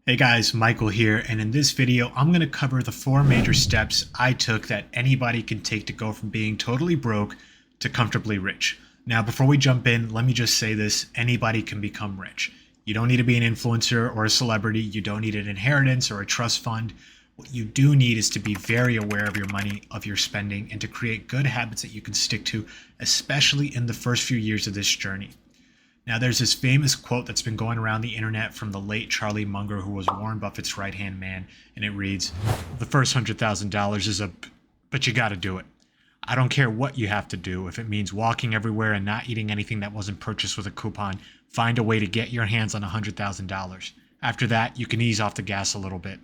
Hey guys, Michael here, and in this video I'm going to cover the 4 major steps I took that anybody can take to go from being totally broke to comfortably rich. Now before we jump in, let me just say this, anybody can become rich. You don't need to be an influencer or a celebrity, you don't need an inheritance or a trust fund. What you do need is to be very aware of your money, of your spending, and to create good habits that you can stick to, especially in the first few years of this journey. Now, there's this famous quote that's been going around the internet from the late Charlie Munger, who was Warren Buffett's right-hand man, and it reads, "The first $100,000 is but you got to do it. I don't care what you have to do. If it means walking everywhere and not eating anything that wasn't purchased with a coupon, find a way to get your hands on $100,000. After that, you can ease off the gas a little bit."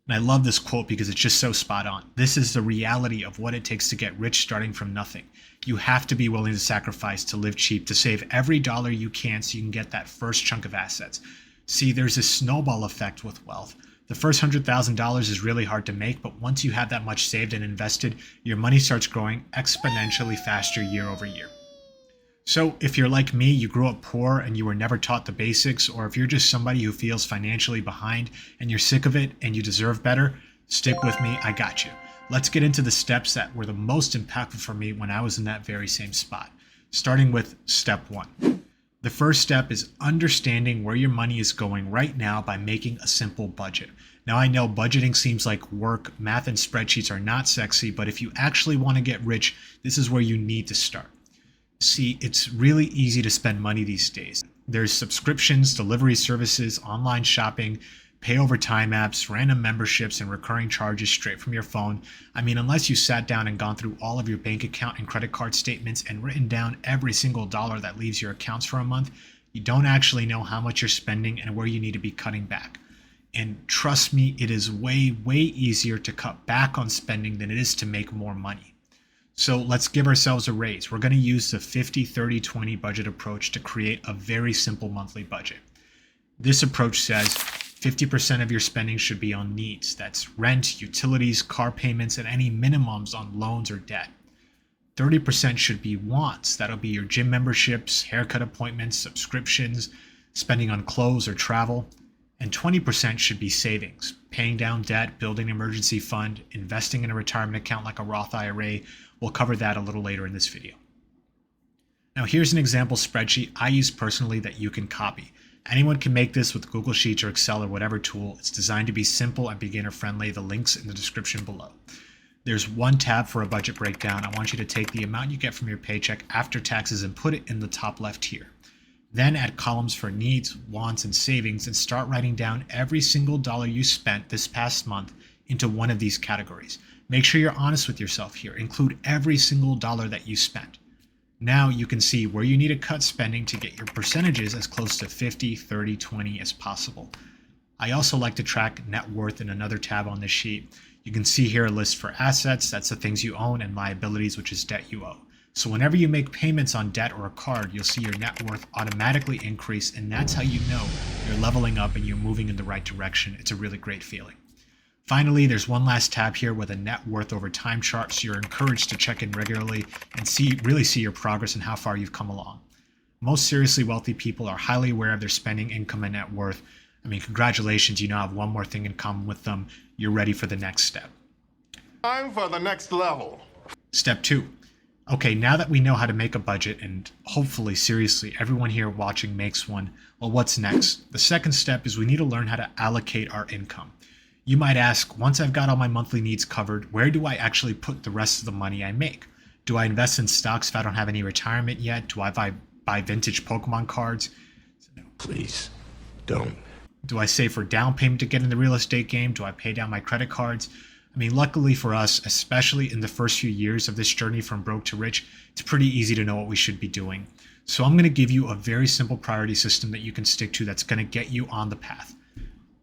And I love this quote because it's just so spot on. This is the reality of what it takes to get rich starting from nothing. You have to be willing to sacrifice, to live cheap, to save every dollar you can so you can get that first chunk of assets. See, there's a snowball effect with wealth. The first $100,000 is really hard to make, but once you have that much saved and invested, your money starts growing exponentially faster year over year. So if you're like me, you grew up poor and you were never taught the basics, or if you're just somebody who feels financially behind and you're sick of it and you deserve better, stick with me, I got you. Let's get into the steps that were the most impactful for me when I was in that very same spot, starting with step 1. The first step is understanding where your money is going right now by making a simple budget. Now I know budgeting seems like work, math and spreadsheets are not sexy, but if you actually want to get rich, this is where you need to start. See, it's really easy to spend money these days. There's subscriptions, delivery services, online shopping, pay over time apps, random memberships, and recurring charges straight from your phone. I mean, unless you sat down and gone through all of your bank account and credit card statements and written down every single dollar that leaves your accounts for a month, you don't actually know how much you're spending and where you need to be cutting back. And trust me, it is way, way easier to cut back on spending than it is to make more money. So let's give ourselves a raise. We're going to use the 50-30-20 budget approach to create a very simple monthly budget. This approach says 50% of your spending should be on needs. That's rent, utilities, car payments, and any minimums on loans or debt. 30% should be wants. That'll be your gym memberships, haircut appointments, subscriptions, spending on clothes or travel. And 20% should be savings, paying down debt, building an emergency fund, investing in a retirement account like a Roth IRA. We'll cover that a little later in this video. Now here's an example spreadsheet I use personally that you can copy. Anyone can make this with Google Sheets or Excel or whatever tool. It's designed to be simple and beginner friendly. The link's in the description below. There's one tab for a budget breakdown. I want you to take the amount you get from your paycheck after taxes and put it in the top left here. Then add columns for needs, wants, and savings and start writing down every single dollar you spent this past month into one of these categories. Make sure you're honest with yourself here. Include every single dollar that you spent. Now you can see where you need to cut spending to get your percentages as close to 50-30-20 as possible. I also like to track net worth in another tab on this sheet. You can see here a list for assets, that's the things you own, and liabilities, which is debt you owe. So whenever you make payments on debt or a card, you'll see your net worth automatically increase, and that's how you know you're leveling up and you're moving in the right direction. It's a really great feeling. Finally, there's one last tab here with a net worth over time chart, so you're encouraged to check in regularly and really see your progress and how far you've come along. Most seriously wealthy people are highly aware of their spending, income, and net worth. I mean, congratulations, you now have one more thing in common with them. You're ready for the next step. Time for the next level. Step 2. Okay, now that we know how to make a budget, and hopefully, seriously, everyone here watching makes one, well, what's next? The second step is we need to learn how to allocate our income. You might ask, once I've got all my monthly needs covered, where do I actually put the rest of the money I make? Do I invest in stocks if I don't have any retirement yet? Do I buy vintage Pokemon cards? No. Please, don't. Do I save for down payment to get in the real estate game? Do I pay down my credit cards? I mean, luckily for us, especially in the first few years of this journey from broke to rich, it's pretty easy to know what we should be doing. So I'm going to give you a very simple priority system that you can stick to that's going to get you on the path.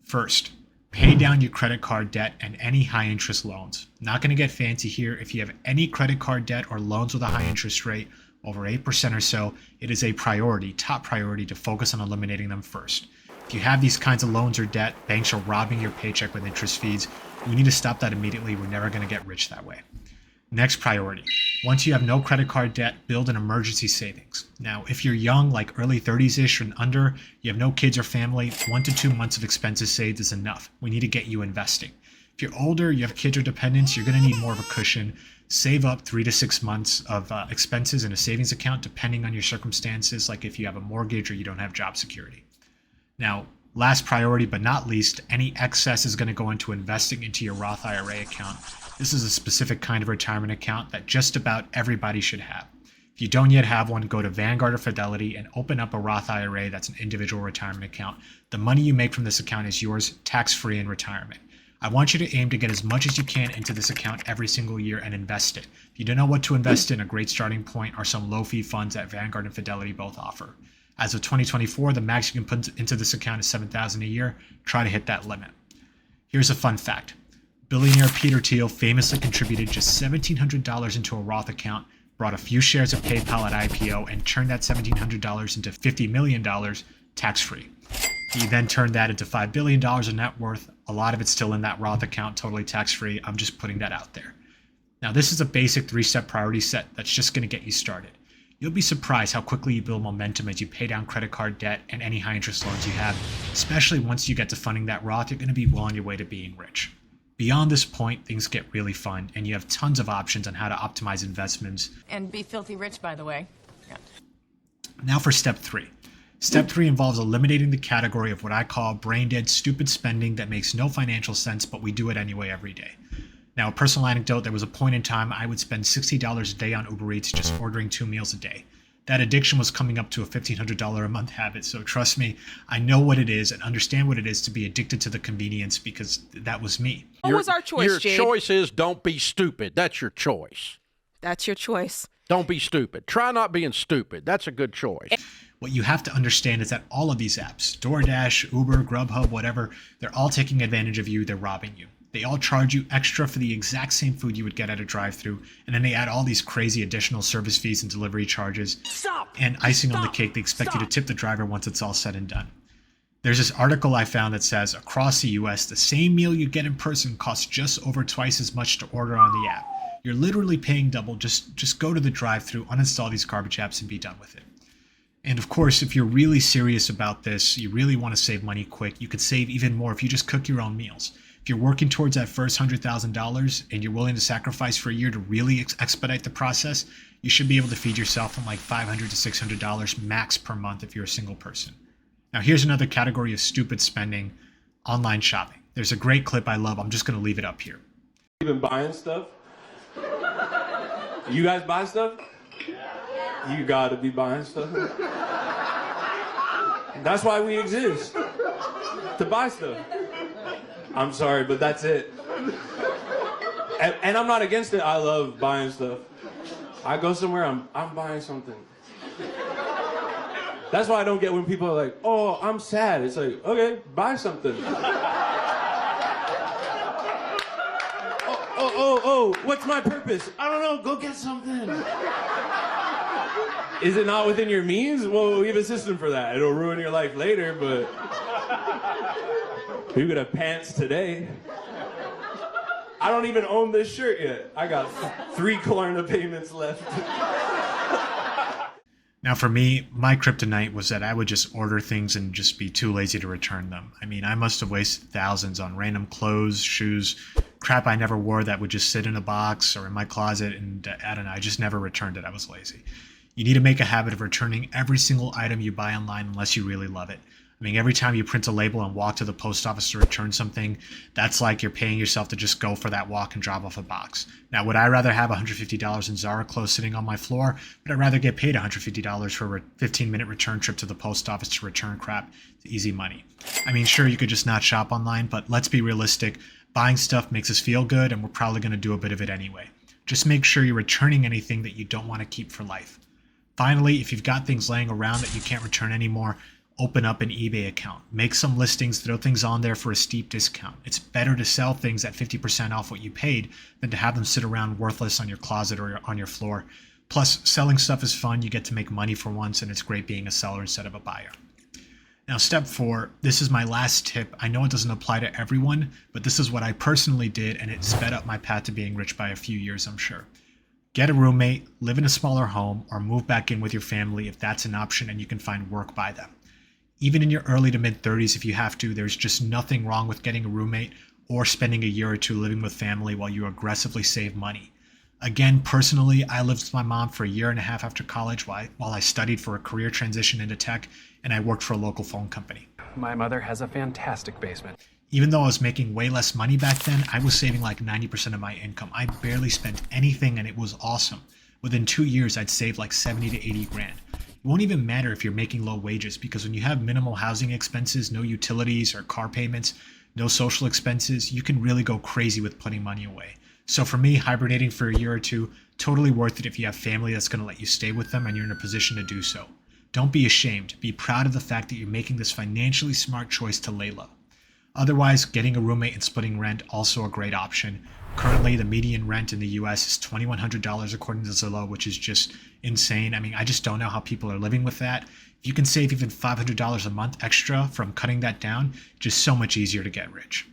First, pay down your credit card debt and any high interest loans. Not going to get fancy here. If you have any credit card debt or loans with a high interest rate, over 8% or so, it is a priority, top priority, to focus on eliminating them first. If you have these kinds of loans or debt, banks are robbing your paycheck with interest fees. We need to stop that immediately. We're never going to get rich that way. Next priority. Once you have no credit card debt, build an emergency savings. Now, if you're young, like early 30s-ish and under, you have no kids or family, 1 to 2 months of expenses saved is enough. We need to get you investing. If you're older, you have kids or dependents, you're going to need more of a cushion. Save up 3 to 6 months of expenses in a savings account, depending on your circumstances, like if you have a mortgage or you don't have job security. Now, last priority, but not least, any excess is going to go into investing into your Roth IRA account. This is a specific kind of retirement account that just about everybody should have. If you don't yet have one, go to Vanguard or Fidelity and open up a Roth IRA that's an individual retirement account. The money you make from this account is yours, tax-free in retirement. I want you to aim to get as much as you can into this account every single year and invest it. If you don't know what to invest in, a great starting point are some low-fee funds that Vanguard and Fidelity both offer. As of 2024, the max you can put into this account is $7,000 a year. Try to hit that limit. Here's a fun fact. Billionaire Peter Thiel famously contributed just $1,700 into a Roth account, bought a few shares of PayPal at IPO, and turned that $1,700 into $50 million tax-free. He then turned that into $5 billion in net worth. A lot of it's still in that Roth account, totally tax-free. I'm just putting that out there. Now, this is a basic 3-step priority set that's just going to get you started. You'll be surprised how quickly you build momentum as you pay down credit card debt and any high-interest loans you have, especially once you get to funding that Roth. You're going to be well on your way to being rich. Beyond this point, things get really fun, and you have tons of options on how to optimize investments. And be filthy rich, by the way. Yeah. Now for step 3. Step 3 involves eliminating the category of what I call brain-dead, stupid spending that makes no financial sense, but we do it anyway every day. Now, a personal anecdote, there was a point in time I would spend $60 a day on Uber Eats just ordering 2 meals a day. That addiction was coming up to a $1,500 a month habit, so trust me, I know what it is and understand what it is to be addicted to the convenience because that was me. What was our choice, Your Jade? choice is don't be stupid. That's your choice. That's your choice. Don't be stupid. Try not being stupid. That's a good choice. What you have to understand is that all of these apps, DoorDash, Uber, Grubhub, whatever, they're all taking advantage of you, they're robbing you. They all charge you extra for the exact same food you would get at a drive-thru, and then they add all these crazy additional service fees and delivery charges. And icing on the cake, they expect you to tip the driver once it's all said and done. There's this article I found that says across the US, the same meal you get in person costs just over twice as much to order on the app. You're literally paying double. Just go to the drive-thru, uninstall these garbage apps, and be done with it. And of course, if you're really serious about this, you really want to save money quick, you could save even more if you just cook your own meals. If you're working towards that first $100,000 and you're willing to sacrifice for a year to really expedite the process, you should be able to feed yourself on like $500 to $600 max per month if you're a single person. Now, here's another category of stupid spending, online shopping. There's a great clip I love. I'm just going to leave it up here. Even buying stuff? You guys buy stuff? You gotta be buying stuff. That's why we exist. To buy stuff. I'm sorry, but that's it. And I'm not against it. I love buying stuff. I go somewhere, I'm buying something. That's why I don't get when people are like, oh, I'm sad. It's like, okay, buy something. Oh, what's my purpose? I don't know, go get something. Is it not within your means? Well, we have a system for that. It'll ruin your life later, but you could have pants today. I don't even own this shirt yet. I got 3 Klarna payments left. Now for me, my kryptonite was that I would just order things and just be too lazy to return them. I mean, I must have wasted thousands on random clothes, shoes, crap I never wore that would just sit in a box or in my closet, and I don't know, I just never returned it. I was lazy. You need to make a habit of returning every single item you buy online unless you really love it. I mean, every time you print a label and walk to the post office to return something, that's like you're paying yourself to just go for that walk and drop off a box. Now, would I rather have $150 in Zara clothes sitting on my floor? But I'd rather get paid $150 for a 15-minute return trip to the post office to return crap. It's easy money. I mean, sure, you could just not shop online, but let's be realistic. Buying stuff makes us feel good, and we're probably going to do a bit of it anyway. Just make sure you're returning anything that you don't want to keep for life. Finally, if you've got things laying around that you can't return anymore, open up an eBay account. Make some listings, throw things on there for a steep discount. It's better to sell things at 50% off what you paid than to have them sit around worthless on your closet or on your floor. Plus, selling stuff is fun. You get to make money for once, and it's great being a seller instead of a buyer. Now, step 4, this is my last tip. I know it doesn't apply to everyone, but this is what I personally did, and it sped up my path to being rich by a few years, I'm sure. Get a roommate, live in a smaller home, or move back in with your family if that's an option and you can find work by them. Even in your early to mid 30s, if you have to, there's just nothing wrong with getting a roommate or spending a year or two living with family while you aggressively save money. Again, personally, I lived with my mom for a year and a half after college while I studied for a career transition into tech, and I worked for a local phone company. My mother has a fantastic basement. Even though I was making way less money back then, I was saving like 90% of my income. I barely spent anything and it was awesome. Within 2 years, I'd save like 70 to 80 grand. It won't even matter if you're making low wages because when you have minimal housing expenses, no utilities or car payments, no social expenses, you can really go crazy with putting money away. So for me, hibernating for a year or two, totally worth it if you have family that's going to let you stay with them and you're in a position to do so. Don't be ashamed. Be proud of the fact that you're making this financially smart choice to lay low. Otherwise, getting a roommate and splitting rent, also a great option. Currently, the median rent in the US is $2,100 according to Zillow, which is just insane. I mean, I just don't know how people are living with that. If you can save even $500 a month extra from cutting that down, just so much easier to get rich.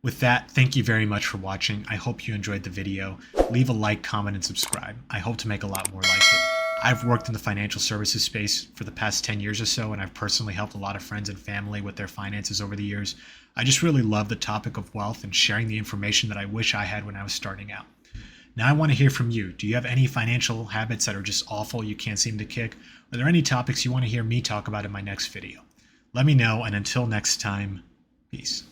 With that, thank you very much for watching. I hope you enjoyed the video. Leave a like, comment, and subscribe. I hope to make a lot more like it. I've worked in the financial services space for the past 10 years or so, and I've personally helped a lot of friends and family with their finances over the years. I just really love the topic of wealth and sharing the information that I wish I had when I was starting out. Now I want to hear from you. Do you have any financial habits that are just awful you can't seem to kick? Are there any topics you want to hear me talk about in my next video? Let me know, and until next time, peace.